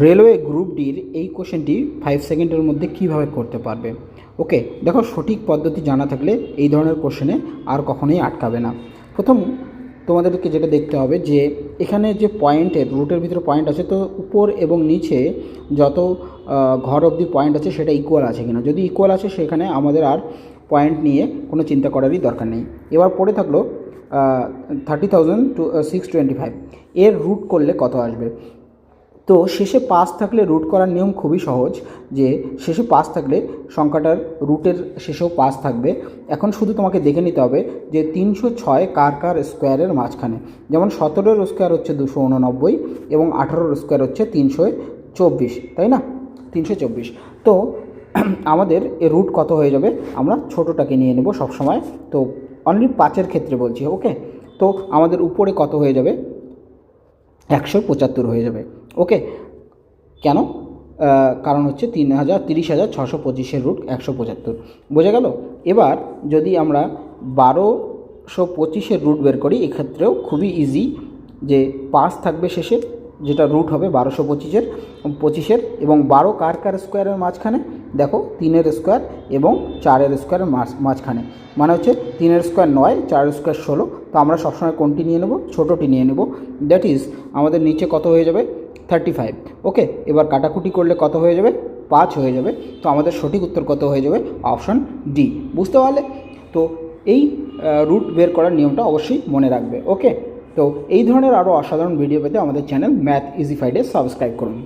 Railway group ডির এই কোশ্চেনটি 5 সেকেন্ডের মধ্যে কিভাবে করতে পারবে। ওকে, দেখো, সঠিক পদ্ধতি জানা থাকলে এই ধরনের কোশ্চেনে আর কখনোই আটকাবে না। প্রথম তোমাদেরকে যেটা দেখতে হবে যে এখানে যে পয়েন্টের রুটের ভিতরে পয়েন্ট আছে, তো উপর এবং নিচে যত ঘর অবধি পয়েন্ট আছে সেটা ইকুয়াল আছে কিনা। যদি ইকুয়াল আছে সেখানে আমাদের আর পয়েন্ট নিয়ে কোনো চিন্তা করারই দরকার নেই। এবার পড়ে থাকলো 30,625 এর রুট করলে কত আসবে। তো শেষে পাস থাকলে রুট করার নিয়ম খুবই সহজ, যে শেষে পাস থাকলে সংখ্যাটার রুটের শেষেও পাস থাকবে। এখন শুধু তোমাকে দেখে নিতে হবে যে 306 কার কার স্কোয়ারের মাঝখানে। যেমন 17-এর স্কোয়ার হচ্ছে 289 এবং 18-এর স্কোয়ার হচ্ছে 324, তাই না, 324। তো আমাদের এর রুট কত হয়ে যাবে, আমরা ছোটোটাকে নিয়ে নেব সবসময়। তো অনলি 5-এর ক্ষেত্রে বলছি। ওকে, তো আমাদের উপরে কত হয়ে যাবে, 175 হয়ে যাবে। ওকে, কেন, কারণ হচ্ছে 30,625 রুট 175, বোঝা গেল। এবার যদি আমরা 1225 রুট বের করি, এক্ষেত্রেও খুবই ইজি, যে পাস থাকবে শেষে, যেটা রুট হবে 1225 এবং 12 কার কার স্কোয়ারের মাঝখানে, দেখো 3-এর স্কোয়ার এবং 4-এর স্কোয়ারের মাঝখানে, মানে হচ্ছে 3-এর স্কোয়ার 9, 4-এর স্কোয়ার 16। তো আমরা সবসময় কোনটি নিয়ে নেব, ছোটোটি নিয়ে নেব। দ্যাট ইজ আমাদের নিচে কত হয়ে যাবে, 35। ওকে, এবার কাটাকুটি করলে কত হয়ে যাবে, 5 হয়ে যাবে। তো আমাদের সঠিক উত্তর কত হয়ে যাবে, অপশন ডি। বুঝতে পারলে? তো এই রুট বের করার নিয়মটা অবশ্যই মনে রাখবে। ওকে, তো এই ধরনের আরও অসাধারণ ভিডিও পেতে আমাদের চ্যানেল ম্যাথ ইজিফাইডে সাবস্ক্রাইব করুন।